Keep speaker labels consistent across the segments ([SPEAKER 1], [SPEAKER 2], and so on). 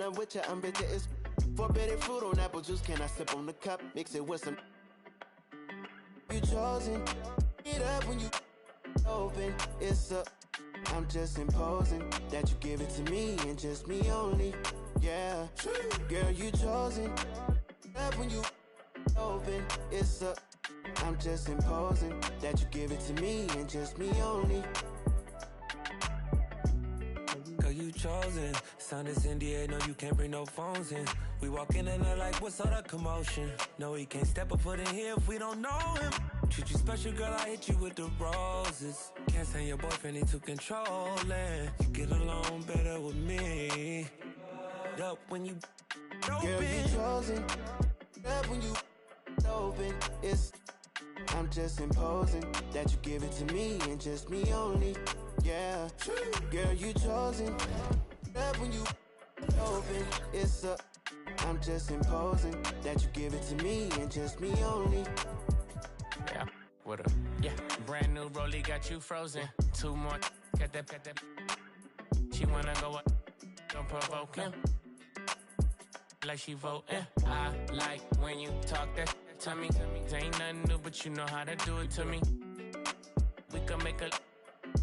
[SPEAKER 1] love with you, I'm bitter. It's forbidden fruit on apple juice. Can I sip on the cup? Mix it with some. You chosen. Get up when you open. It's a. I'm just imposing that you give it to me and just me only. Yeah, girl, you chosen. Get up when you open. It's a. I'm just imposing that you give it to me and just me only.
[SPEAKER 2] Girl, you chosen. Sound is NDA, no, you can't bring no phones in. We walk in and they're like, what's all the commotion? No, he can't step a foot in here if we don't know him. Treat you special, girl, I hit you with the roses. Can't stand your boyfriend, he too controlling. You get along better with me. Up when you open.
[SPEAKER 1] Girl, you chosen. Up when you open. It's. I'm just imposing that you give it to me and just me only. Yeah, girl, you chosen. Up when you open. It's a. I'm just imposing that you give it to me and just me only.
[SPEAKER 3] Yeah, what up? Yeah, brand new rollie got you frozen. Two more, got that. She wanna go up, don't provoke him. Like she voting. I like when you talk that to me. Ain't nothing new, but you know how to do it to me. We can make a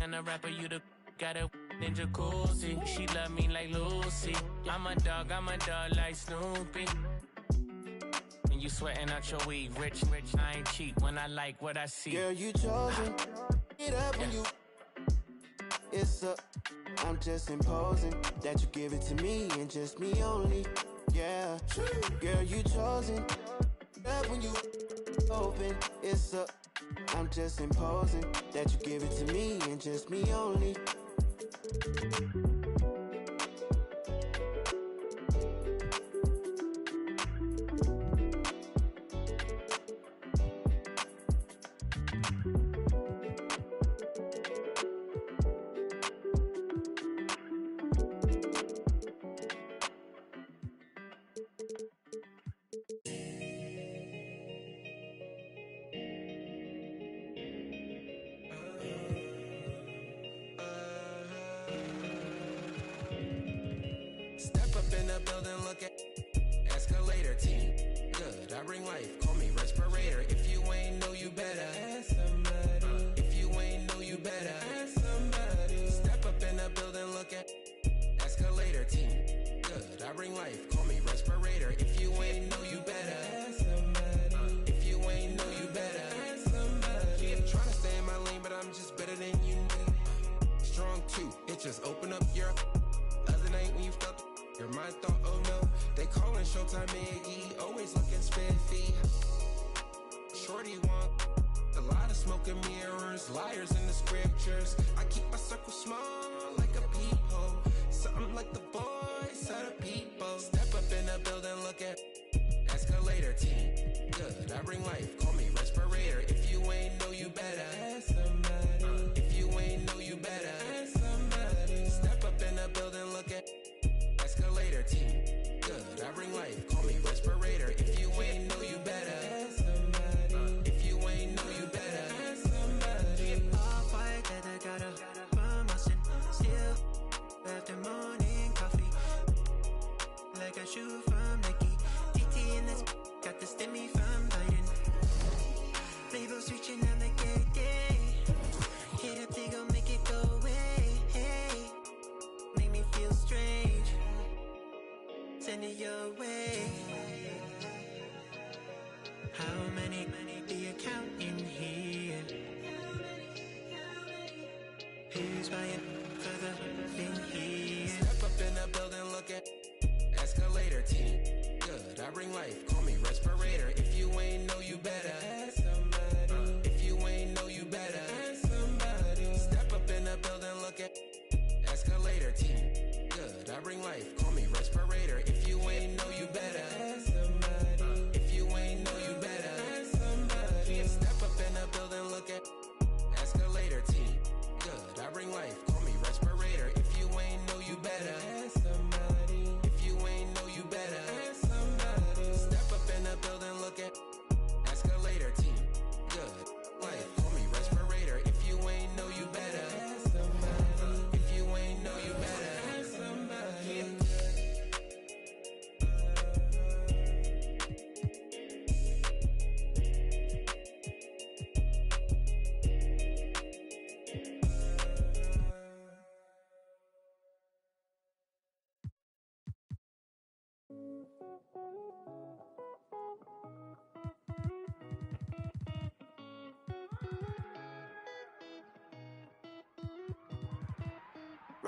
[SPEAKER 3] and a rapper, you the got a in jacuzzi. She love me like Lucy. I'm a dog like Snoopy. And you sweating out your weed, rich, I ain't cheap when I like what I see.
[SPEAKER 1] Girl, you chosen. Get up when you. It's a. I'm just imposing that you give it to me and just me only. Yeah, girl, you chosen. Up when you open. It's a. I'm just imposing that you give it to me and just me only.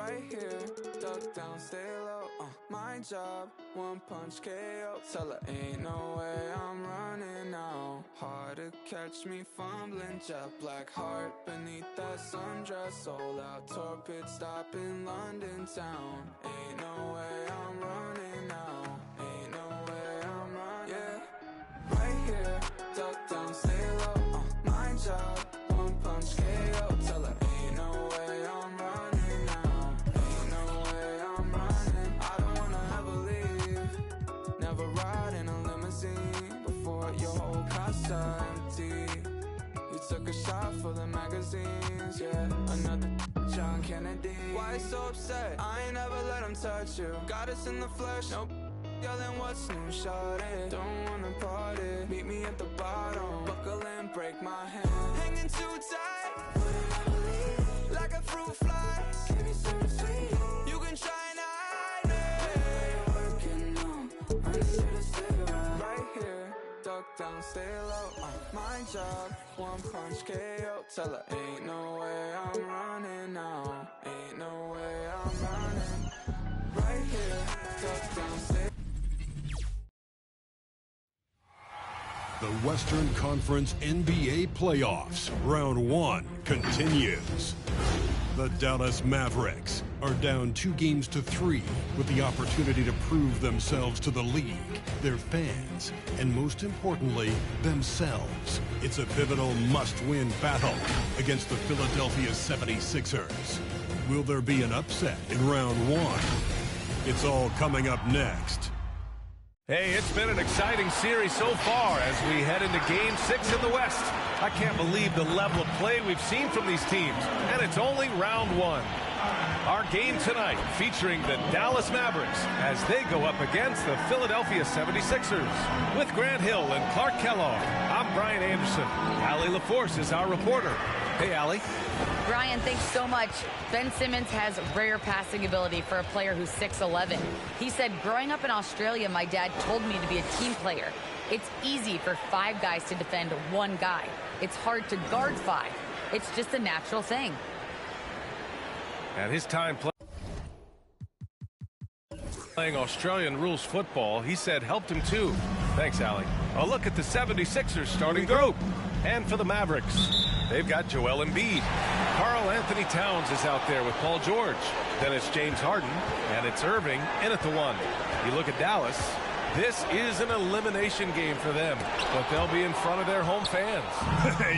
[SPEAKER 2] Right here, duck down, stay low, my job, one punch KO. Tell her ain't no way I'm running now. Hard to catch me fumbling, jet black heart beneath that sundress. Sold out tour pit stop in London town. Ain't no way I'm running now. Ain't no way I'm running. Yeah, right here, duck down, stay low, my job, one punch KO. Tell her ain't no way I'm running now. Ain't no way I'm running. I don't wanna ever leave. Never ride in a limousine before your whole casa empty. You took a shot for the magazines, yeah. Another John Kennedy. Why so upset? I ain't never let him touch you. Got us in the flesh, nope. Yelling what's new, shawty. Don't wanna party. Meet me at the bottom. Buckle and break my hand. Hanging too tight. Like a fruit fly. Give me something sweet. You can try and hide it. Working on, I need you to stay right here. Duck down, stay low. My job, one punch KO. Tell her ain't no way I'm running now. Ain't no way I'm running. Right here, duck down, stay.
[SPEAKER 4] The Western Conference NBA Playoffs, Round 1 continues. The Dallas Mavericks are down 2-3 with the opportunity to prove themselves to the league, their fans, and most importantly, themselves. It's a pivotal must-win battle against the Philadelphia 76ers. Will there be an upset in Round 1? It's all coming up next.
[SPEAKER 5] Hey, it's been an exciting series so far as we head into Game 6 in the West. I can't believe the level of play we've seen from these teams, and it's only Round 1. Our game tonight featuring the Dallas Mavericks as they go up against the Philadelphia 76ers. With Grant Hill and Clark Kellogg, I'm Brian Anderson. Allie LaForce is our reporter. Hey, Allie.
[SPEAKER 6] Brian, thanks so much. Ben Simmons has rare passing ability for a player who's 6'11". He said, growing up in Australia, my dad told me to be a team player. It's easy for 5 guys to defend 1 guy. It's hard to guard 5. It's just a natural thing.
[SPEAKER 5] At his time playing Australian rules football, he said helped him too. Thanks, Allie. A look at the 76ers starting group. And for the Mavericks, they've got Joel Embiid. Karl Anthony Towns is out there with Paul George. Then it's James Harden, and it's Irving in at the 1. You look at Dallas, this is an elimination game for them, but they'll be in front of their home fans.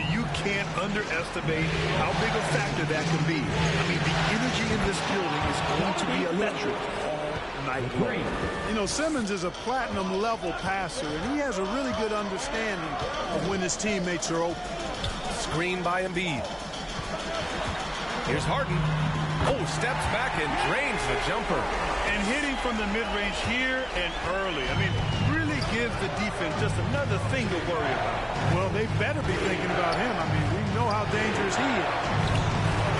[SPEAKER 7] You can't underestimate how big a factor that can be. I mean, the energy in this building is going to be electric all night long.
[SPEAKER 8] You know, Simmons is a platinum-level passer, and he has a really good understanding of when his teammates are open.
[SPEAKER 5] Screen by Embiid. Here's Harden. Oh, steps back and drains the jumper.
[SPEAKER 7] And hitting from the mid-range here and early. I mean, really gives the defense just another thing to worry about.
[SPEAKER 8] Well, they better be thinking about him. I mean, we know how dangerous he is.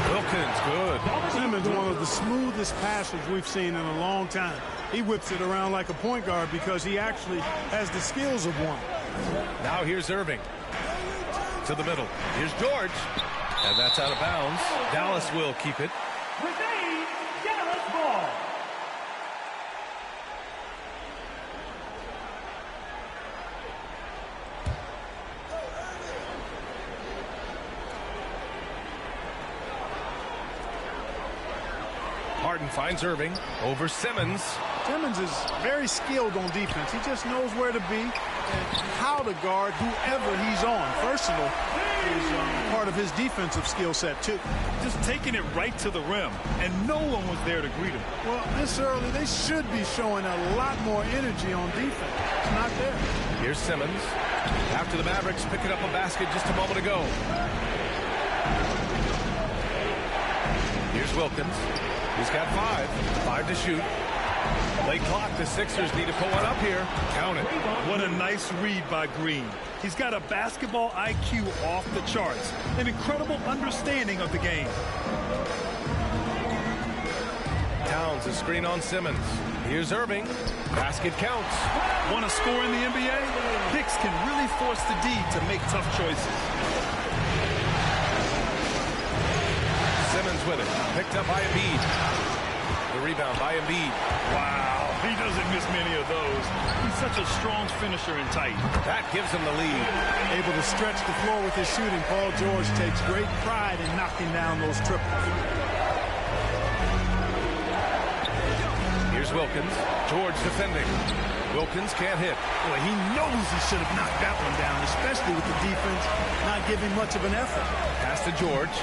[SPEAKER 5] Wilkins, good.
[SPEAKER 8] Simmons is one of the smoothest passers we've seen in a long time. He whips it around like a point guard because he actually has the skills of one.
[SPEAKER 5] Now here's Irving. To the middle. Here's George. And that's out of bounds. Dallas will keep it.
[SPEAKER 9] Remain Dallas ball.
[SPEAKER 5] Harden finds Irving over Simmons.
[SPEAKER 8] Simmons is very skilled on defense. He just knows where to be and how to guard whoever he's on. Versatile is part of his defensive skill set, too.
[SPEAKER 7] Just taking it right to the rim, and no one was there to greet him.
[SPEAKER 8] Well, this early, they should be showing a lot more energy on defense. It's not there.
[SPEAKER 5] Here's Simmons. After the Mavericks picking up a basket just a moment ago. Here's Wilkins. He's got 5 to shoot. Late clock, the Sixers need to pull one up here. Count it.
[SPEAKER 7] What a nice read by Green. He's got a basketball IQ off the charts. An incredible understanding of the game.
[SPEAKER 5] Towns a screen on Simmons. Here's Irving. Basket counts.
[SPEAKER 7] Want to score in the NBA? Hicks can really force the D to make tough choices.
[SPEAKER 5] Simmons with it. Picked up by Embiid. The rebound by Embiid.
[SPEAKER 7] Wow, he doesn't miss many of those. He's such a strong finisher and tight.
[SPEAKER 5] That gives him the lead.
[SPEAKER 8] Able to stretch the floor with his shooting, Paul George takes great pride in knocking down those triples.
[SPEAKER 5] Here's Wilkins. George defending. Wilkins can't hit.
[SPEAKER 8] Boy, he knows he should have knocked that one down, especially with the defense not giving much of an effort.
[SPEAKER 5] Pass to George.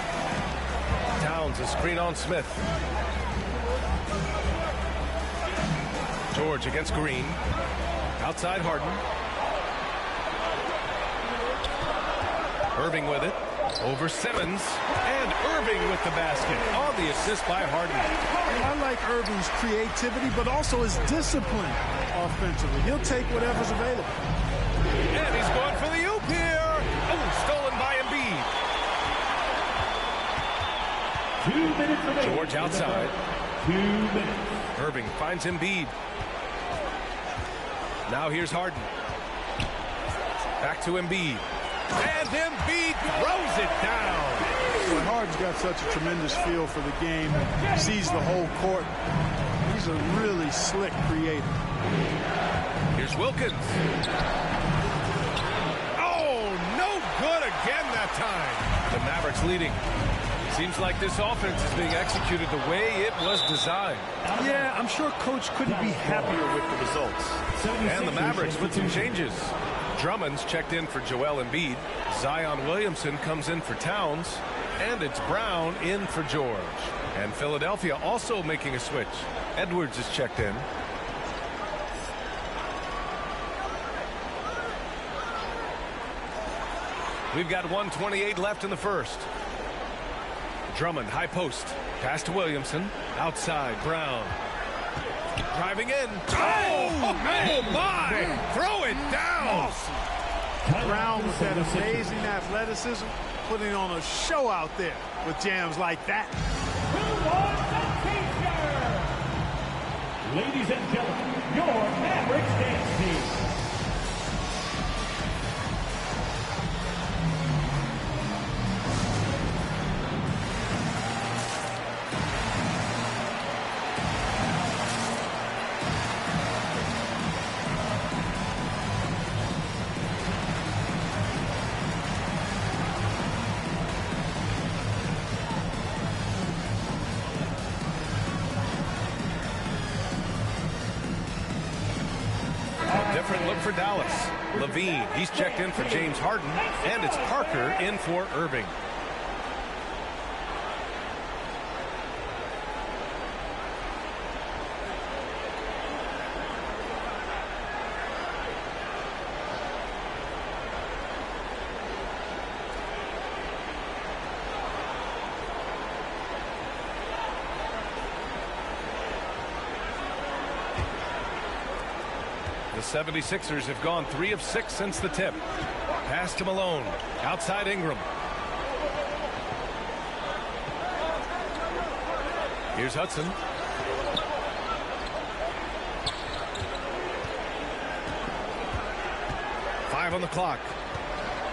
[SPEAKER 5] Towns a screen on Smith. George against Green. Outside Harden. Irving with it. Over Simmons. And Irving with the basket. On the assist by Harden.
[SPEAKER 8] I like Irving's creativity, but also his discipline offensively. He'll take whatever's available.
[SPEAKER 5] And he's going for the oop here. Oh, stolen by Embiid.
[SPEAKER 9] 2 minutes remaining.
[SPEAKER 5] George outside.
[SPEAKER 9] 2 minutes.
[SPEAKER 5] Irving finds Embiid. Now here's Harden. Back to Embiid. And Embiid throws it down.
[SPEAKER 8] Well, Harden's got such a tremendous feel for the game. Sees the whole court. He's a really slick creator.
[SPEAKER 5] Here's Wilkins. Oh, no good again that time. The Mavericks leading. Seems like this offense is being executed the way it was designed.
[SPEAKER 7] Yeah, I'm sure Coach couldn't be happier with the results.
[SPEAKER 5] And the Mavericks with some changes. Drummond's checked in for Joel Embiid. Zion Williamson comes in for Towns. And it's Brown in for George. And Philadelphia also making a switch. Edwards is checked in. We've got 1:28 left in the first. Drummond, high post. Pass to Williamson. Outside, Brown. Driving in. Oh my! Throw it down!
[SPEAKER 8] Brown with that amazing athleticism, putting on a show out there with jams like that.
[SPEAKER 9] Ladies and gentlemen, your Mavericks dance team.
[SPEAKER 5] Different look for Dallas. Levine, he's checked in for James Harden, and it's Parker in for Irving. The 76ers have gone 3 of 6 since the tip. Pass to Malone. Outside Ingram. Here's Hudson. Five on the clock.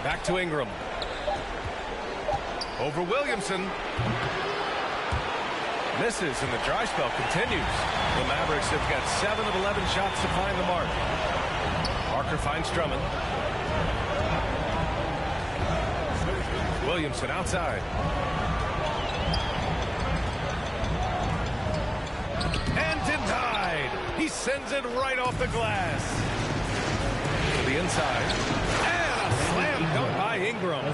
[SPEAKER 5] Back to Ingram. Over Williamson. Misses, and the dry spell continues. The Mavericks have got 7 of 11 shots to find the mark. Parker finds Drummond. Williamson outside. And denied. He sends it right off the glass. To the inside. And a slam dunk by Ingram.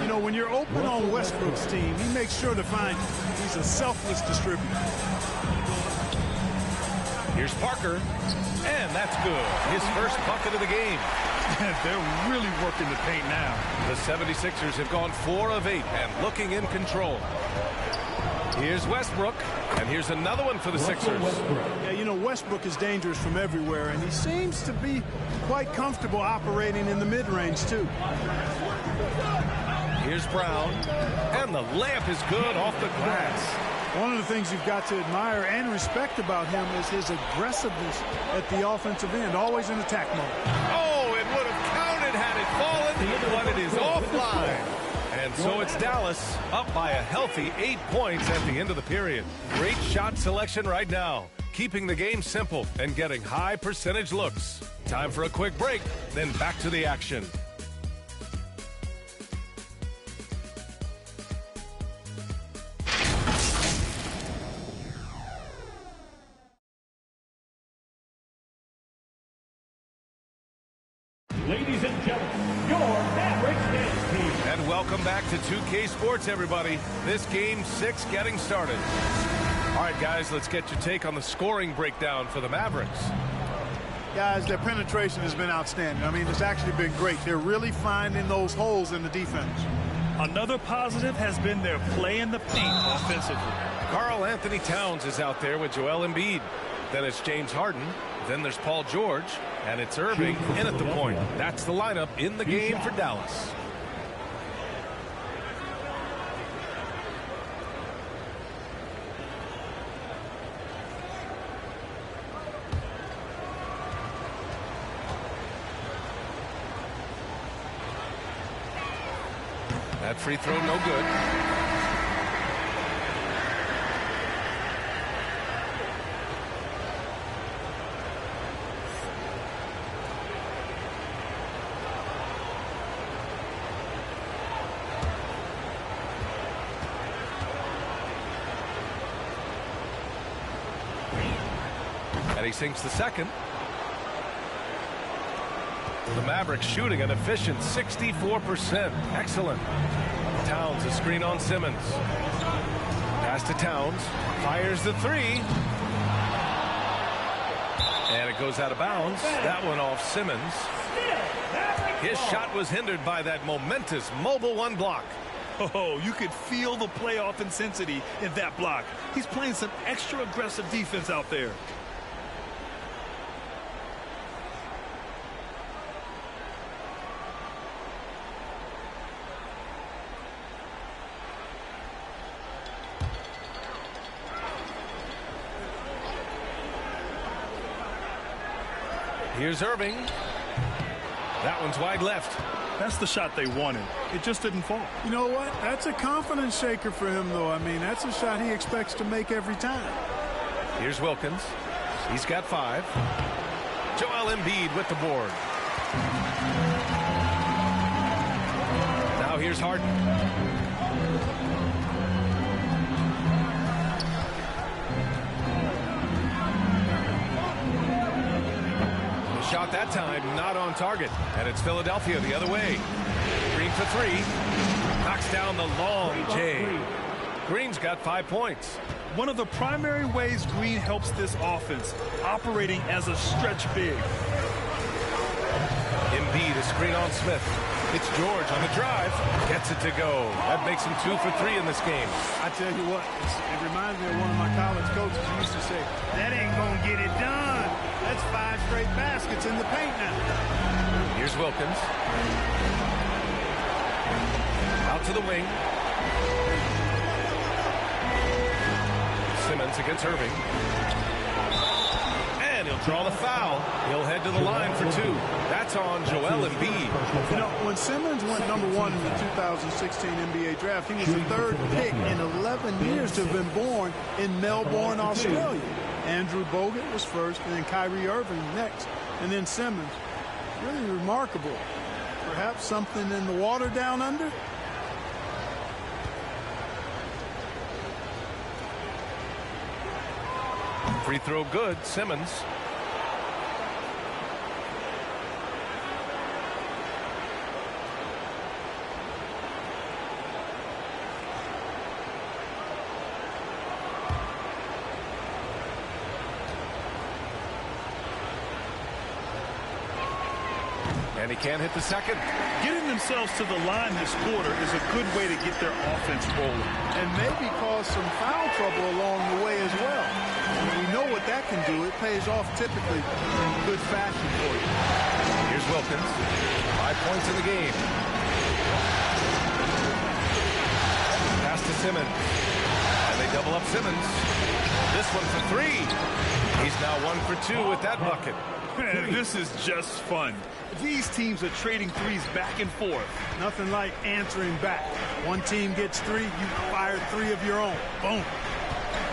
[SPEAKER 8] You know, when you're open on Westbrook's team, he makes sure to find you. He's a selfless distributor.
[SPEAKER 5] Here's Parker. And that's good. His first bucket of the game.
[SPEAKER 7] They're really working the paint now.
[SPEAKER 5] The 76ers have gone 4 of 8 and looking in control. Here's Westbrook. And here's another one for the Sixers.
[SPEAKER 8] Yeah, you know, Westbrook is dangerous from everywhere, and he seems to be quite comfortable operating in the mid-range, too.
[SPEAKER 5] Here's Brown. And the layup is good off the glass.
[SPEAKER 8] One of the things you've got to admire and respect about him is his aggressiveness at the offensive end, always in attack mode.
[SPEAKER 5] Oh, it would have counted had it fallen, but it is offline. And so it's Dallas up by a healthy 8 points at the end of the period. Great shot selection right now, keeping the game simple and getting high percentage looks. Time for a quick break, then back to the action.
[SPEAKER 9] Ladies and gentlemen, your Mavericks dance team.
[SPEAKER 5] And welcome back to 2K Sports, everybody. This game 6 getting started. All right, guys, let's get your take on the scoring breakdown for the Mavericks.
[SPEAKER 8] Guys, their penetration has been outstanding. I mean, it's actually been great. They're really finding those holes in the defense.
[SPEAKER 7] Another positive has been their play in the paint offensively.
[SPEAKER 5] Karl Anthony Towns is out there with Joel Embiid. Then it's James Harden. Then there's Paul George. And it's Irving in at the point. That's the lineup in the game for Dallas. That free throw no good. And he sinks the second. The Mavericks shooting an efficient 64%. Excellent. Towns, a screen on Simmons. Pass to Towns. Fires the three. And it goes out of bounds. That one off Simmons. His shot was hindered by that momentous Mobile One block.
[SPEAKER 7] Oh, you could feel the playoff intensity in that block. He's playing some extra aggressive defense out there.
[SPEAKER 5] Here's Irving. That one's wide left.
[SPEAKER 7] That's the shot they wanted. It just didn't fall.
[SPEAKER 8] You know what? That's a confidence shaker for him, though. I mean, that's a shot he expects to make every time.
[SPEAKER 5] Here's Wilkins. He's got 5. Joel Embiid with the board. Now here's Harden. Shot that time, not on target. And it's Philadelphia the other way. Green for 3. Knocks down the long J. Green's got 5 points.
[SPEAKER 7] One of the primary ways Green helps this offense, operating as a stretch big.
[SPEAKER 5] Embiid, a screen on Smith. It's George on the drive. Gets it to go. That makes him 2 for 3 in this game.
[SPEAKER 8] I tell you what, it reminds me of one of my college coaches who used to say, that ain't going to get it done. That's 5 straight baskets in the paint now.
[SPEAKER 5] Here's Wilkins. Out to the wing. Simmons against Irving. And he'll draw the foul. He'll head to the line for 2. That's on Joel Embiid.
[SPEAKER 8] You know, when Simmons went number 1 in the 2016 NBA draft, he was the 3rd pick in 11 years to have been born in Melbourne, Australia. Andrew Bogut was first, and then Kyrie Irving next, and then Simmons. Really remarkable. Perhaps something in the water down under?
[SPEAKER 5] Free throw good, Simmons. And he can't hit the second.
[SPEAKER 7] Getting themselves to the line this quarter is a good way to get their offense rolling.
[SPEAKER 8] And maybe cause some foul trouble along the way as well. We know what that can do. It pays off typically in good fashion for you.
[SPEAKER 5] Here's Wilkins. 5 points in the game. Pass to Simmons. And they double up Simmons. This one for three. He's now 1 for 2 with that bucket.
[SPEAKER 7] Man, this is just fun. These teams are trading threes back and forth.
[SPEAKER 8] Nothing like answering back. One team gets 3, you fire 3 of your own. Boom.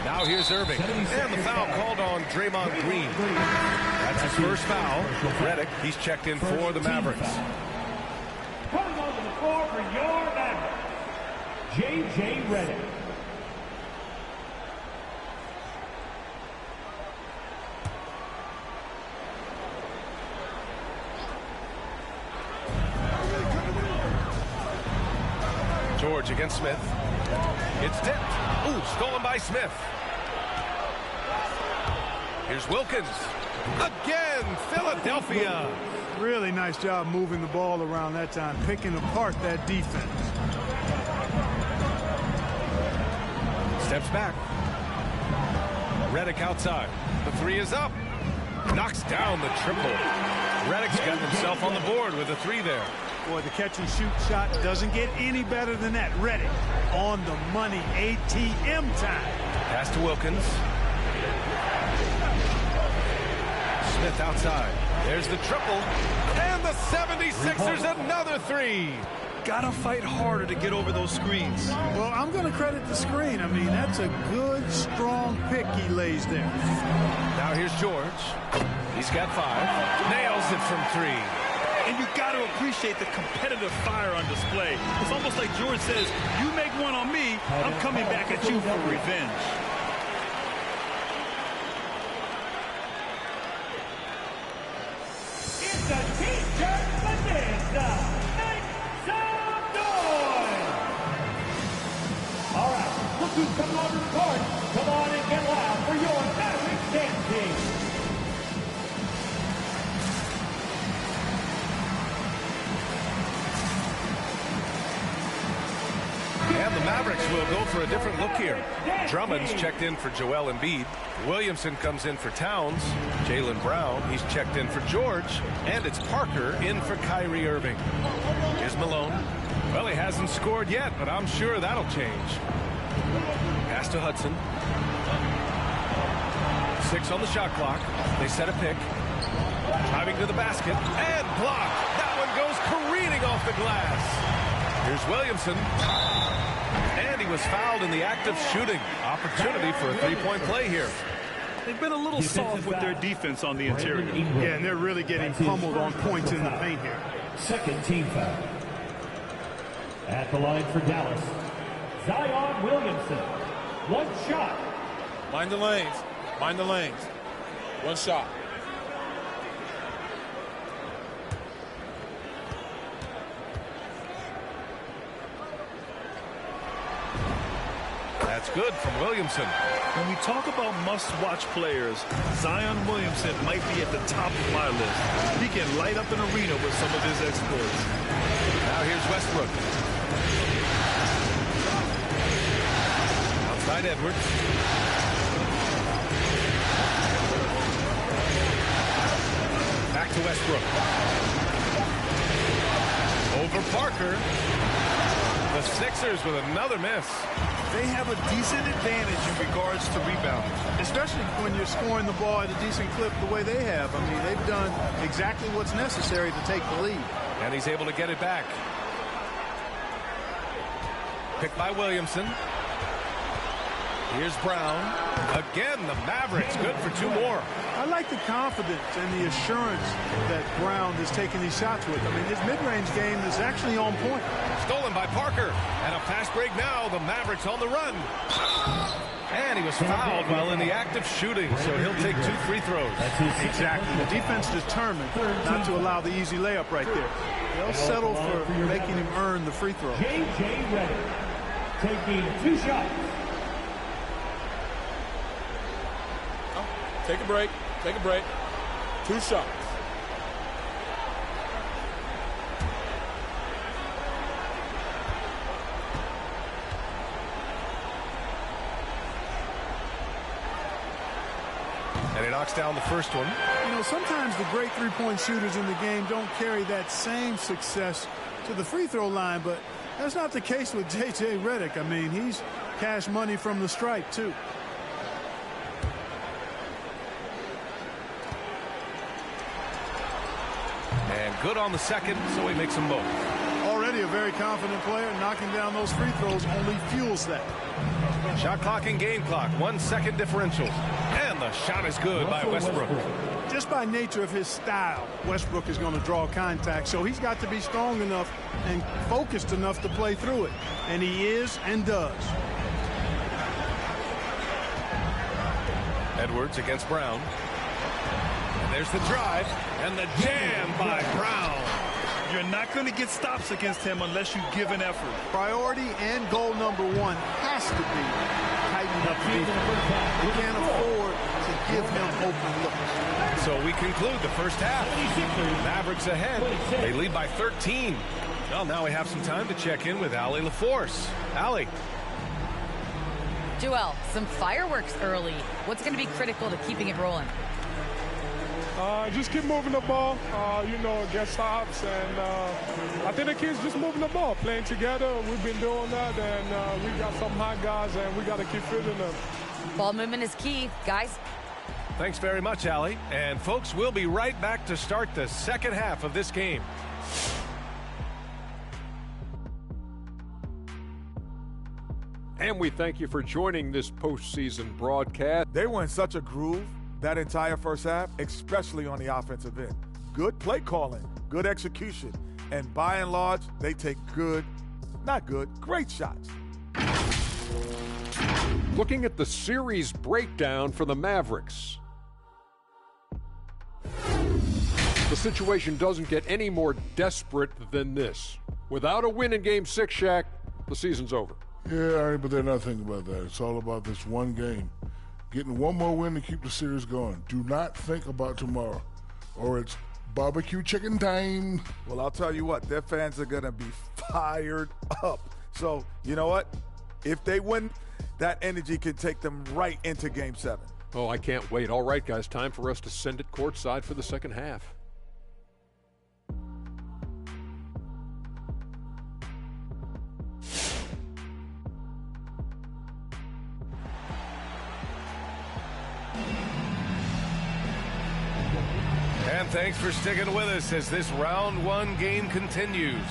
[SPEAKER 5] Now here's Irving. And the foul called on Draymond Green. That's his first foul. Redick, he's checked in for the Mavericks.
[SPEAKER 9] Coming onto the floor for your Mavericks, J.J. Redick.
[SPEAKER 5] George against Smith. It's tipped. Ooh, stolen by Smith. Here's Wilkins. Again, Philadelphia.
[SPEAKER 8] Really nice job moving the ball around that time, picking apart that defense.
[SPEAKER 5] Steps back. Redick outside. The 3 is up. Knocks down the triple. Redick's got himself on the board with a 3 there.
[SPEAKER 8] Boy, the catch-and-shoot shot doesn't get any better than that. Redick on the money, ATM time.
[SPEAKER 5] Pass to Wilkins. Smith outside. There's the triple. And the 76ers another 3.
[SPEAKER 7] Gotta fight harder to get over those screens.
[SPEAKER 8] Well, I'm going to credit the screen. I mean, that's a good, strong pick he lays there.
[SPEAKER 5] Now here's George. He's got 5. Nails it from 3.
[SPEAKER 7] And you got to appreciate the competitive fire on display. It's almost like George says, you make one on me, I'm coming back at you for revenge.
[SPEAKER 9] It's a T-shirt bonanza. Make some noise. All right, look who's coming on the court. Come on and get loud for your Mavericks dance team.
[SPEAKER 5] And the Mavericks will go for a different look here. Drummond's checked in for Joel Embiid. Williamson comes in for Towns. Jaylen Brown, he's checked in for George. And it's Parker in for Kyrie Irving. Here's Malone. Well, he hasn't scored yet, but I'm sure that'll change. Pass to Hudson. 6 on the shot clock. They set a pick. Driving to the basket. And blocked. That one goes careening off the glass. Here's Williamson. And he was fouled in the act of shooting. Opportunity for a 3-point play here.
[SPEAKER 7] They've been a little soft with their defense on the interior.
[SPEAKER 8] Yeah, and they're really getting pummeled on points in the paint here.
[SPEAKER 9] Second team foul. At the line for Dallas, Zion Williamson. 1 shot.
[SPEAKER 10] Mind the lanes. Mind the lanes. 1 shot.
[SPEAKER 5] That's good from Williamson.
[SPEAKER 7] When we talk about must-watch players, Zion Williamson might be at the top of my list. He can light up an arena with some of his exploits.
[SPEAKER 5] Now here's Westbrook. Outside Edwards. Back to Westbrook. Over Parker. The Sixers with another miss.
[SPEAKER 7] They have a decent advantage in regards to rebounding.
[SPEAKER 8] Especially when you're scoring the ball at a decent clip the way they have. I mean, they've done exactly what's necessary to take the lead.
[SPEAKER 5] And he's able to get it back. Picked by Williamson. Here's Brown. Again, the Mavericks good for 2 more.
[SPEAKER 8] I like the confidence and the assurance that Brown is taking these shots with. I mean, his mid-range game is actually on point.
[SPEAKER 5] Stolen by Parker. And a fast break now. The Mavericks on the run. And he was fouled while in the act of shooting, so he'll take 2 free throws.
[SPEAKER 8] Exactly. The defense determined not to allow the easy layup right there. They'll settle for making him earn the free throw.
[SPEAKER 9] J.J. Redick taking 2 shots.
[SPEAKER 10] Take a break. Take a break. 2 shots.
[SPEAKER 5] And he knocks down the first one.
[SPEAKER 8] You know, sometimes the great three-point shooters in the game don't carry that same success to the free throw line, but that's not the case with J.J. Redick. I mean, he's cash money from the stripe, too.
[SPEAKER 5] And good on the second, so he makes them both.
[SPEAKER 8] Already a very confident player. Knocking down those free throws only fuels that.
[SPEAKER 5] Shot clock and game clock, 1 second differential. And the shot is good by Westbrook.
[SPEAKER 8] Just by nature of his style, Westbrook is going to draw contact, so he's got to be strong enough and focused enough to play through it. And he is and does.
[SPEAKER 5] Edwards against Brown. And there's the drive and the jam by Brown.
[SPEAKER 7] You're not going to get stops against him unless you give an effort.
[SPEAKER 8] Priority and goal number one has to be tighten up the defense. We can't afford to give him open looks.
[SPEAKER 5] So we conclude the first half. Mavericks ahead. They lead by 13. Well, now we have some time to check in with Allie LaForce. Allie.
[SPEAKER 6] Joel, some fireworks early. What's going to be critical to keeping it rolling?
[SPEAKER 11] Just keep moving the ball, get stops, and I think the kids just moving the ball, playing together. We've been doing that, and we got some hot guys, and we got to keep fitting them.
[SPEAKER 6] Ball movement is key, guys.
[SPEAKER 5] Thanks very much, Allie. And folks, we'll be right back to start the second half of this game.
[SPEAKER 12] And we thank you for joining this postseason broadcast.
[SPEAKER 10] They were in such a groove that entire first half, especially on the offensive end. Good play calling, good execution, and by and large, they take great shots.
[SPEAKER 12] Looking at the series breakdown for the Mavericks. The situation doesn't get any more desperate than this. Without a win in Game 6, Shaq, the season's over.
[SPEAKER 13] Yeah, but they're not thinking about that. It's all about this one game. Getting one more win to keep the series going. Do not think about tomorrow, or it's barbecue chicken time.
[SPEAKER 10] Well, I'll tell you what, their fans are going to be fired up. So, you know what? If they win, that energy can take them right into Game 7.
[SPEAKER 12] Oh, I can't wait. All right, guys, time for us to send it courtside for the second half.
[SPEAKER 5] And thanks for sticking with us as this round one game continues.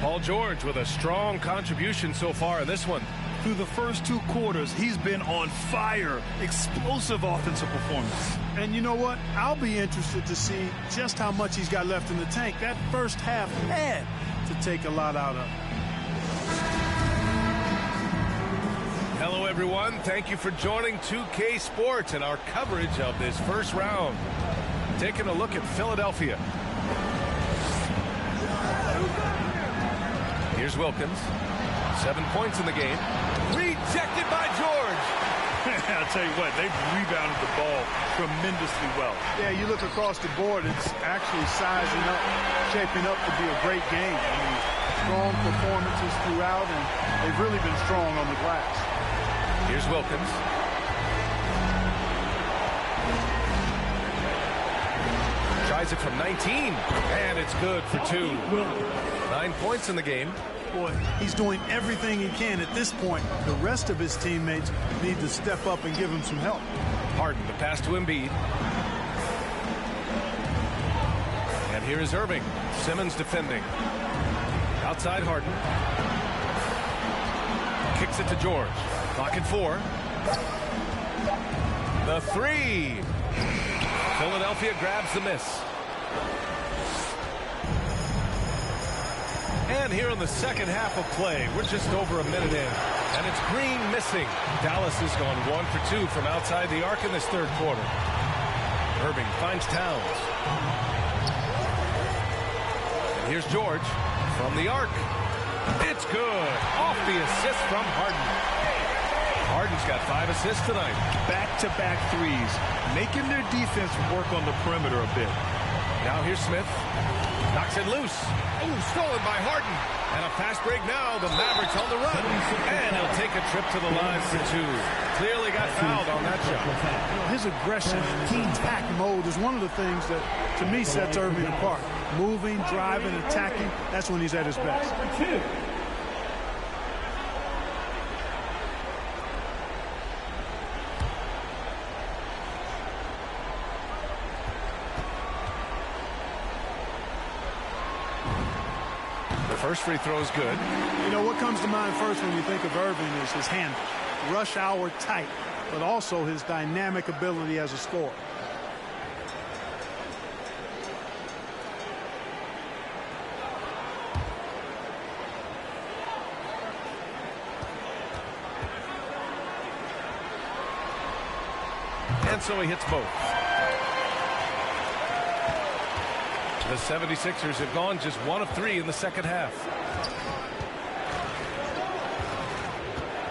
[SPEAKER 5] Paul George with a strong contribution so far in this one.
[SPEAKER 7] Through the first 2 quarters, he's been on fire. Explosive offensive performance.
[SPEAKER 8] And you know what? I'll be interested to see just how much he's got left in the tank. That first half had to take a lot out of.
[SPEAKER 5] Hello, everyone. Thank you for joining 2K Sports and our coverage of this first round. Taking a look at Philadelphia. Here's Wilkins. 7 points in the game. Rejected by George.
[SPEAKER 7] I'll tell you what, they've rebounded the ball tremendously well.
[SPEAKER 8] Yeah, you look across the board, it's actually sizing up, shaping up to be a great game. I mean, strong performances throughout, and they've really been strong on the glass.
[SPEAKER 5] Here's Wilkins. Tries it from 19, and it's good for 2. 9 points in the game.
[SPEAKER 8] Boy, he's doing everything he can at this point. The rest of his teammates need to step up and give him some help.
[SPEAKER 5] Harden, the pass to Embiid. And here is Irving. Simmons defending. Outside Harden. Kicks it to George. Clock at 4. The 3. Philadelphia grabs the miss. And here in the second half of play, we're just over a minute in. And it's Green missing. Dallas has gone 1 for 2 from outside the arc in this third quarter. Irving finds Towns. And here's George from the arc. It's good. Off the assist from Harden. Harden's got 5 assists tonight.
[SPEAKER 7] Back-to-back threes, making their defense work on the perimeter a bit.
[SPEAKER 5] Now here's Smith. Knocks it loose. Oh, stolen by Harden. And a fast break now. The Mavericks on the run. And he'll take a trip to the line for 2. Clearly got fouled on that shot.
[SPEAKER 8] His aggressive attack mode is one of the things that, to me, sets Irving apart. Moving, driving, attacking. That's when he's at his best.
[SPEAKER 5] First free throw is good.
[SPEAKER 8] You know, what comes to mind first when you think of Irving is his handle. Rush hour tight, but also his dynamic ability as a scorer.
[SPEAKER 5] And so he hits both. The 76ers have gone just 1 of 3 in the second half.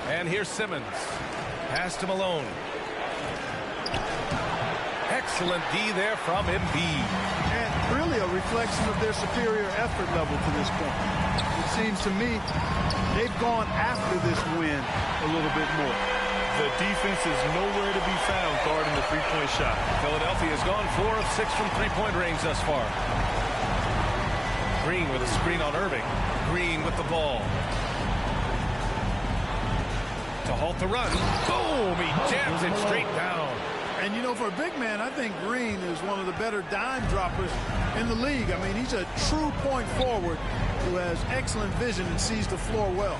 [SPEAKER 5] And here's Simmons. Pass to Malone. Excellent D there from Embiid.
[SPEAKER 8] And really a reflection of their superior effort level to this point. It seems to me they've gone after this win a little bit more.
[SPEAKER 7] The defense is nowhere to be found guarding the three-point shot.
[SPEAKER 5] Philadelphia has gone 4 of 6 from three-point range thus far. Green with a screen on Irving. Green with the ball. To halt the run. Boom! He jams it straight down.
[SPEAKER 8] And, you know, for a big man, I think Green is one of the better dime droppers in the league. I mean, he's a true point forward who has excellent vision and sees the floor well.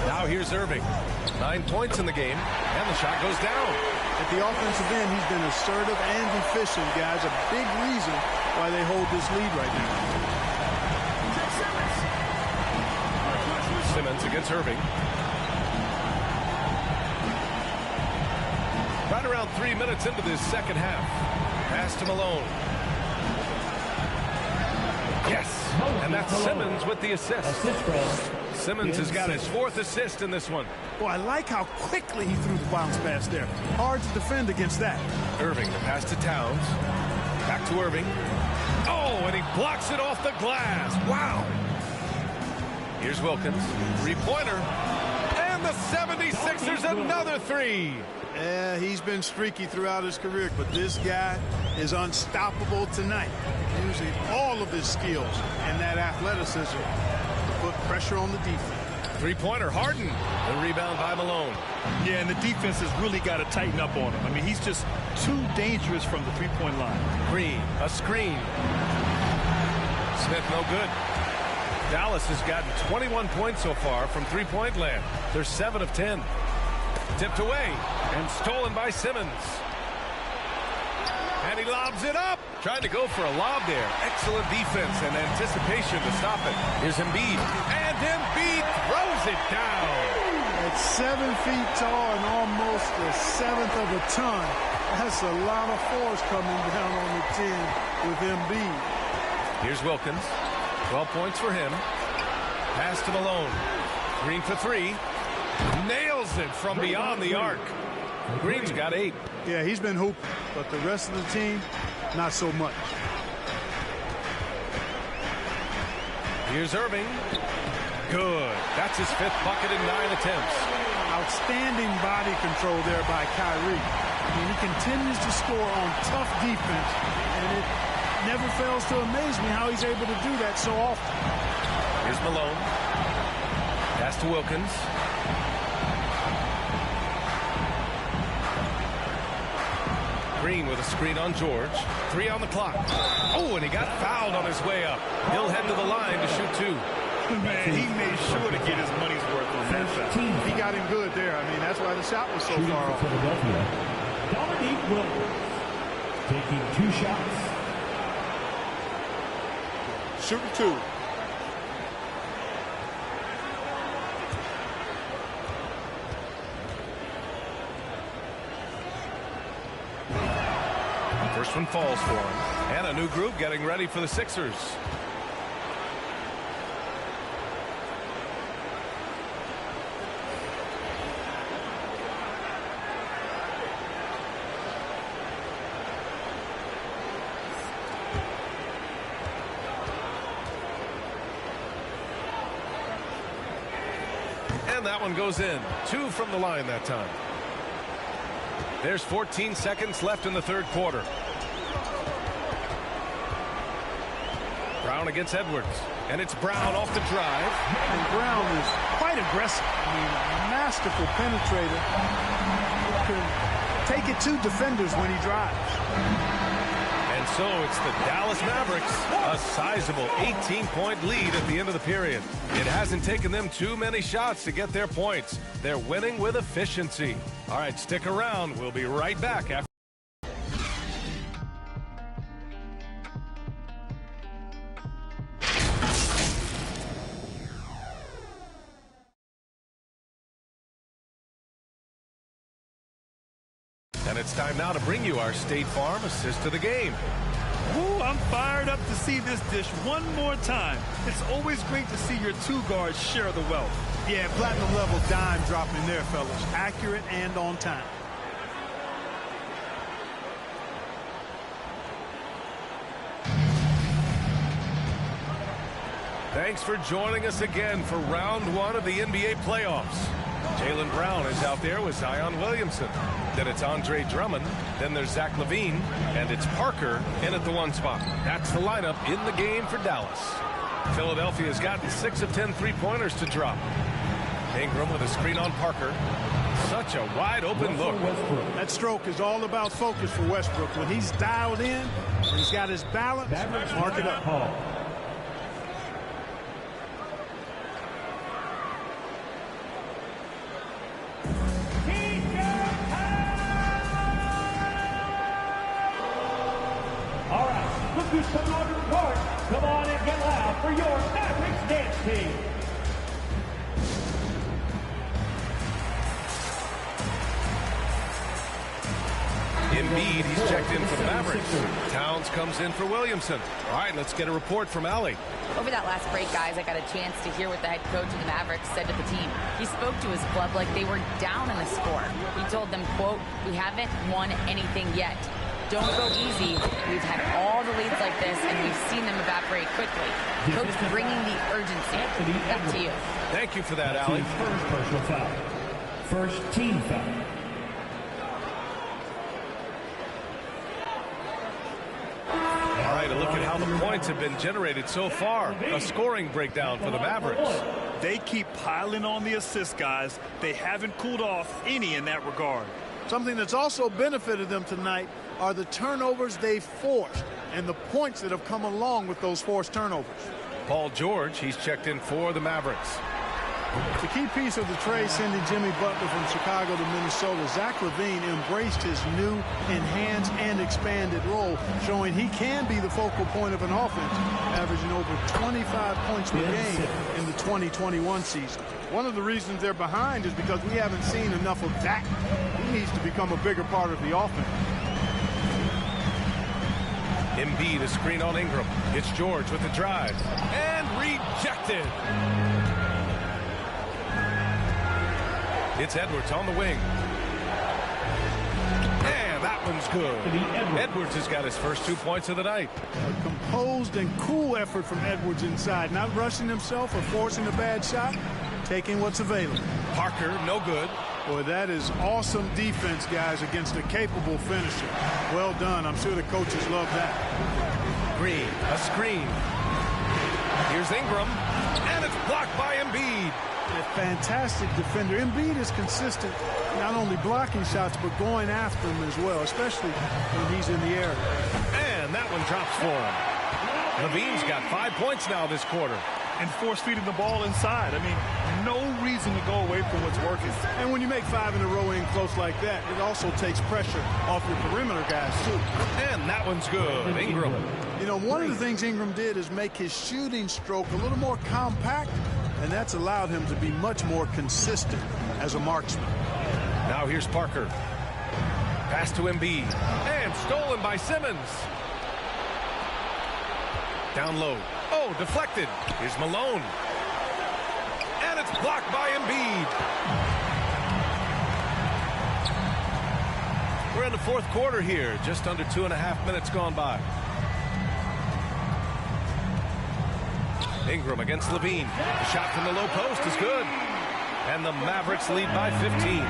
[SPEAKER 5] Now here's Irving. 9 points in the game, and the shot goes down.
[SPEAKER 8] At the offensive end, he's been assertive and efficient, guys. A big reason why they hold this lead right now.
[SPEAKER 5] Simmons against Irving. Right around 3 minutes into this second half. Pass to Malone. Yes, and that's Simmons with the assist. Simmons has got his 4th assist in this one.
[SPEAKER 8] Well, I like how quickly he threw the bounce pass there. Hard to defend against that.
[SPEAKER 5] Irving, the pass to Towns. Back to Irving. Oh, and he blocks it off the glass. Wow. Here's Wilkins. 3-pointer. And the 76ers another 3.
[SPEAKER 8] Yeah, he's been streaky throughout his career, but this guy is unstoppable tonight, using all of his skills and that athleticism to put pressure on the defense.
[SPEAKER 5] 3-pointer, Harden. The rebound by Malone.
[SPEAKER 7] Yeah, and the defense has really got to tighten up on him. I mean, he's just too dangerous from the three-point line.
[SPEAKER 5] Green, a screen. Smith, no good. Dallas has gotten 21 points so far from three-point land. They're 7 of 10. Tipped away and stolen by Simmons. And he lobs it up. Trying to go for a lob there. Excellent defense and anticipation to stop it. Here's Embiid. And Embiid throws it down.
[SPEAKER 8] At 7 feet tall and almost a 1/7 of a ton. That's a lot of force coming down on the 10 with Embiid.
[SPEAKER 5] Here's Wilkins. 12 points for him. Pass to Malone. Green for 3. Nails it from beyond the arc. Green's got 8.
[SPEAKER 8] Yeah, he's been hooping, but the rest of the team, not so much.
[SPEAKER 5] Here's Irving. Good. That's his 5th bucket in 9 attempts.
[SPEAKER 8] Outstanding body control there by Kyrie. I mean, he continues to score on tough defense, and it never fails to amaze me how he's able to do that so often.
[SPEAKER 5] Here's Malone. Pass to Wilkins. Green with a screen on George. 3 on the clock. Oh, and he got fouled on his way up. He'll head to the line to shoot 2.
[SPEAKER 7] Man, he made sure to get his money's worth on that foul.
[SPEAKER 8] He got him good there. I mean, that's why the shot was so far off.
[SPEAKER 9] Dominique Wilkins taking 2 shots.
[SPEAKER 7] Shooting 2.
[SPEAKER 5] First one falls for him. And a new group getting ready for the Sixers. And that one goes in. 2 from the line that time. There's 14 seconds left in the 3rd quarter. Brown against Edwards. And it's Brown off the drive.
[SPEAKER 8] And Brown is quite aggressive. I mean, a masterful penetrator. He can take it to defenders when he drives.
[SPEAKER 5] And And so it's the Dallas Mavericks, a sizable 18-point lead at the end of the period. It hasn't taken them too many shots to get their points. They're winning with efficiency. All right, stick around. We'll be right back after. And it's time now to bring you our State Farm assist of the game.
[SPEAKER 14] Ooh, I'm fired up to see this dish one more time. It's always great to see your two guards share the wealth.
[SPEAKER 8] Yeah, platinum level dime dropping there, fellas. Accurate and on time.
[SPEAKER 5] Thanks for joining us again for round one of the NBA playoffs. Jaylen Brown is out there with Zion Williamson. Then it's Andre Drummond. Then there's Zach LaVine. And it's Parker in at the one spot. That's the lineup in the game for Dallas. Philadelphia's gotten 6 of 10 three-pointers to drop. Ingram with a screen on Parker. Such a wide-open look.
[SPEAKER 8] That stroke is all about focus for Westbrook. When he's dialed in, when he's got his balance, mark it up.
[SPEAKER 9] Come on and get loud for your Mavericks dance team.
[SPEAKER 5] Embiid, he's checked in for the Mavericks. Towns comes in for Williamson. All right, let's get a report from Allie.
[SPEAKER 6] Over that last break, guys, I got a chance to hear what the head coach of the Mavericks said to the team. He spoke to his club like they were down in the score. He told them, quote, "We haven't won anything yet. Don't go easy. We've had all the leads like this, and we've seen them evaporate quickly." Coach bringing the urgency. Back to you.
[SPEAKER 5] Thank you for that, Allie.
[SPEAKER 9] First personal foul. First team foul.
[SPEAKER 5] All right, a look at how the points have been generated so far. A scoring breakdown for the Mavericks.
[SPEAKER 14] They keep piling on the assists, guys. They haven't cooled off any in that regard.
[SPEAKER 8] Something that's also benefited them tonight are the turnovers they've forced and the points that have come along with those forced turnovers.
[SPEAKER 5] Paul George, he's checked in for the Mavericks.
[SPEAKER 8] The key piece of the trade sending Jimmy Butler from Chicago to Minnesota, Zach LaVine embraced his new, enhanced, and expanded role, showing he can be the focal point of an offense, averaging over 25 points per game in the 2021 season. One of the reasons they're behind is because we haven't seen enough of that. He needs to become a bigger part of the offense.
[SPEAKER 5] Embiid, a screen on Ingram. It's George with the drive. And rejected. It's Edwards on the wing. And that one's good. Edwards has got his first 2 points of the night.
[SPEAKER 8] A composed and cool effort from Edwards inside. Not rushing himself or forcing a bad shot. Taking what's available.
[SPEAKER 5] Parker, no good.
[SPEAKER 8] Boy, that is awesome defense, guys, against a capable finisher. Well done. I'm sure the coaches love that.
[SPEAKER 5] Green, a screen. Here's Ingram. And it's blocked by Embiid.
[SPEAKER 8] A fantastic defender. Embiid is consistent, not only blocking shots, but going after them as well, especially when he's in the air.
[SPEAKER 5] And that one drops for him. LaVine's got 5 points now this quarter.
[SPEAKER 14] And force-feeding the ball inside. I mean, no reason to go away from what's working.
[SPEAKER 8] And when you make 5 in a row in close like that, it also takes pressure off your perimeter guys, too.
[SPEAKER 5] And that one's good. Ingram.
[SPEAKER 8] You know, one of the things Ingram did is make his shooting stroke a little more compact, and that's allowed him to be much more consistent as a marksman.
[SPEAKER 5] Now here's Parker. Pass to Embiid. And stolen by Simmons. Down low. Oh, deflected. Here's Malone. And it's blocked by Embiid. We're in the fourth quarter here. Just under 2.5 minutes gone by. Ingram against LaVine. The shot from the low post is good. And the Mavericks lead by 15.
[SPEAKER 8] You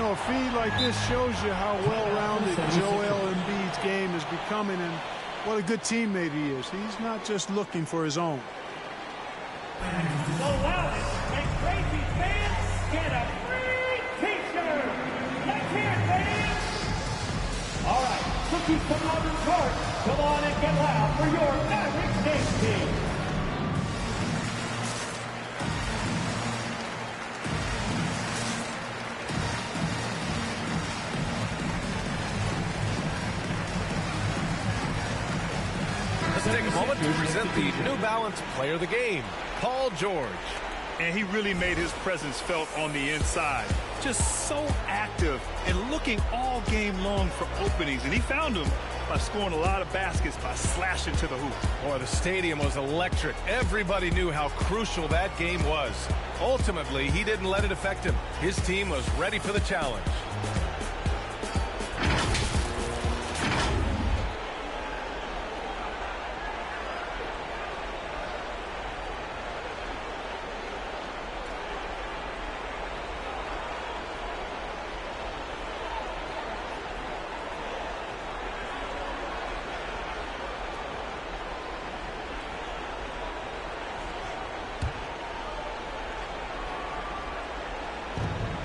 [SPEAKER 8] know, a feed like this shows you how well-rounded Joel Embiid's game is becoming and what a good teammate he is. He's not just looking for his own.
[SPEAKER 9] So loudest and crazy fans get a free t-shirt. Let's hear it, fans. All right, cookies come out in court. Come on and get loud for your Mavericks game team.
[SPEAKER 5] Let's take a moment to present the New Balance Player of the Game, Paul George.
[SPEAKER 14] And he really made his presence felt on the inside. Just so active and looking all game long for openings. And he found them by scoring a lot of baskets by slashing to the hoop.
[SPEAKER 5] Boy, the stadium was electric. Everybody knew how crucial that game was. Ultimately, he didn't let it affect him. His team was ready for the challenge.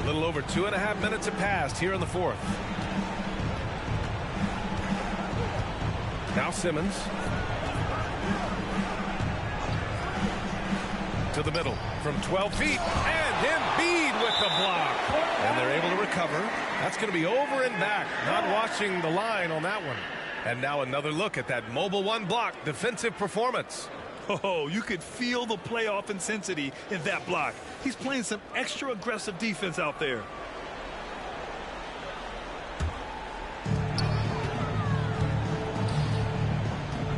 [SPEAKER 5] A little over 2.5 minutes have passed here in the fourth. Now Simmons. To the middle from 12 feet. And Embiid with the block. And they're able to recover. That's going to be over and back. Not watching the line on that one. And now another look at that mobile one block defensive performance.
[SPEAKER 14] Oh, you could feel the playoff intensity in that block. He's playing some extra aggressive defense out there.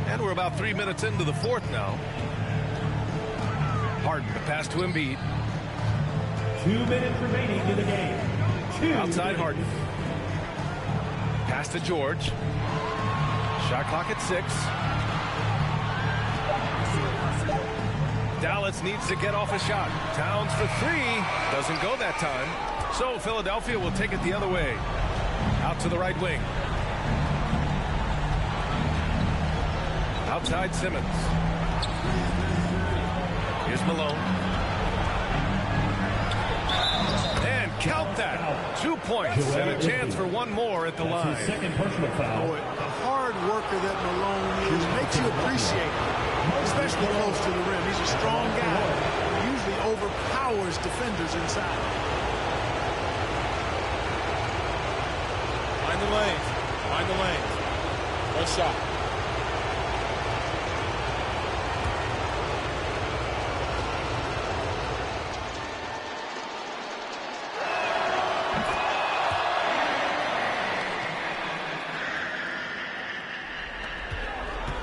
[SPEAKER 5] And we're about 3 minutes into the fourth now. Harden, the pass to Embiid.
[SPEAKER 9] 2 minutes remaining in the game.
[SPEAKER 5] Outside Harden. Pass to George. Shot clock at 6. Dallas needs to get off a shot. Towns for 3. Doesn't go that time. So Philadelphia will take it the other way. Out to the right wing. Outside Simmons. Here's Malone. And count that. 2 points and a chance for one more at the line.
[SPEAKER 9] Second personal foul.
[SPEAKER 8] Boy, the hard worker that Malone is makes you appreciate it. Especially close to the rim. He's a strong guy. He usually overpowers defenders inside.
[SPEAKER 15] Find the lane. Find the lane. No shot.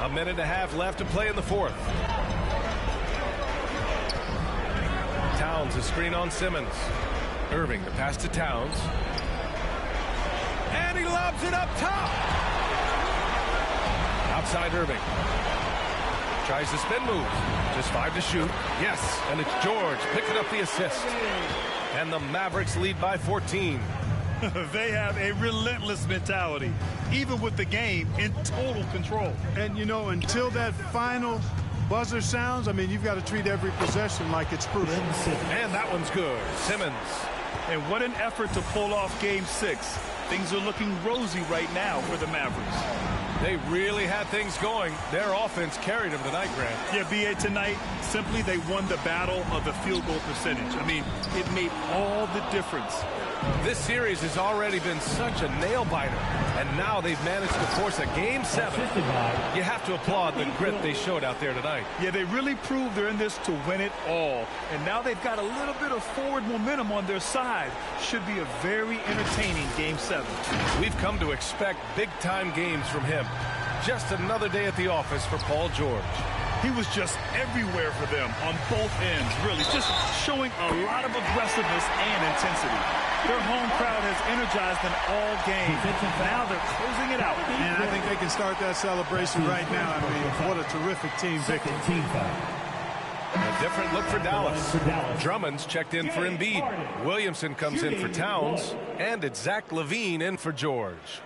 [SPEAKER 5] A minute and a half left to play in the fourth. Towns a screen on Simmons. Irving the pass to Towns. And he lobs it up top. Outside Irving. Tries the spin move. Just 5 to shoot. Yes, and it's George picking up the assist. And the Mavericks lead by 14.
[SPEAKER 14] They have a relentless mentality, even with the game in total control.
[SPEAKER 8] And, you know, until that final buzzer sounds, I mean, you've got to treat every possession like it's proof.
[SPEAKER 5] And that one's good. Simmons.
[SPEAKER 14] And what an effort to pull off Game 6. Things are looking rosy right now for the Mavericks.
[SPEAKER 5] They really had things going. Their offense carried them tonight, Grant.
[SPEAKER 14] Yeah, B.A., tonight, simply they won the battle of the field goal percentage. I mean, it made all the difference.
[SPEAKER 5] This series has already been such a nail-biter, and now they've managed to force a Game 7. You have to applaud the grit they showed out there tonight.
[SPEAKER 14] Yeah, they really proved they're in this to win it all, and now they've got a little bit of forward momentum on their side. Should be a very entertaining Game 7.
[SPEAKER 5] We've come to expect big-time games from him. Just another day at the office for Paul George.
[SPEAKER 14] He was just everywhere for them on both ends, really, just showing a lot of aggressiveness and intensity. Their home crowd has energized them all game. Now they're closing it out.
[SPEAKER 8] And I think they can start that celebration right now. I mean, what a terrific team victory.
[SPEAKER 5] A different look for Dallas. Drummond's checked in for Embiid. Williamson comes in for Towns. And it's Zach LaVine in for George.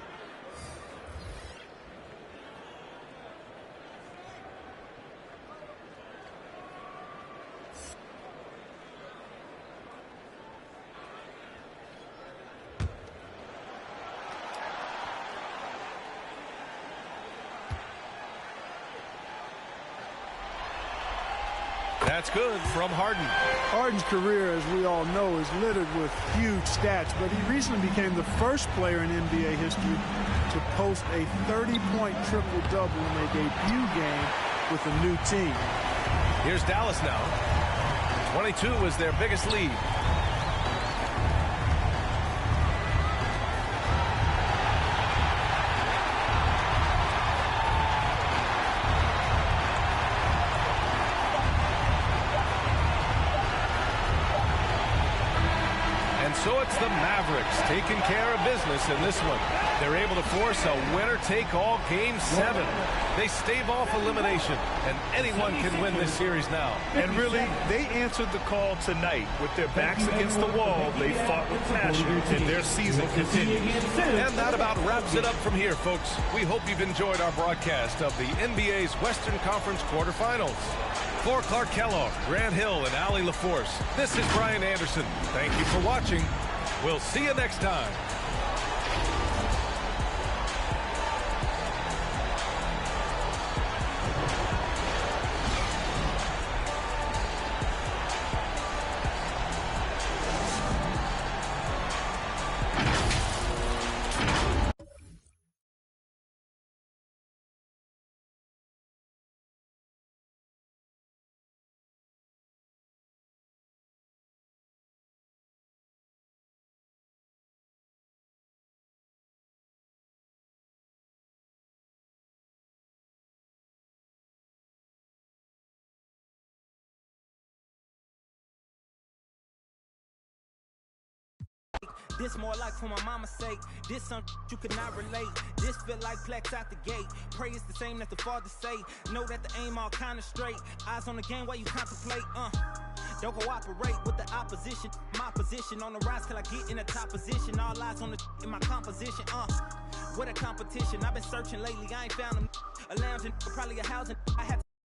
[SPEAKER 5] That's good from Harden.
[SPEAKER 8] Harden's career, as we all know, is littered with huge stats, but he recently became the first player in NBA history to post a 30-point triple-double in a debut game with a new team.
[SPEAKER 5] Here's Dallas now. 22 was their biggest lead. So it's the Mavericks taking care of business in this one. They're able to force a winner-take-all Game 7. They stave off elimination, and anyone can win this series now.
[SPEAKER 14] And really, they answered the call tonight. With their backs against the wall, they fought with passion, and their season continues.
[SPEAKER 5] And that about wraps it up from here, folks. We hope you've enjoyed our broadcast of the NBA's Western Conference quarterfinals. For Clark Kellogg, Grant Hill, and Allie LaForce, this is Brian Anderson. Thank you for watching. We'll see you next time.
[SPEAKER 16] This more like for my mama's sake. This something you could not relate. This feel like Plex out the gate. Pray it's the same that the father say. Know that the aim all kind of straight. Eyes on the game while you contemplate. Don't cooperate with the opposition. My position on the rise till I get in the top position. All eyes on the in my composition. What a competition. I've been searching lately. I ain't found them. A lounge and probably a housing. I had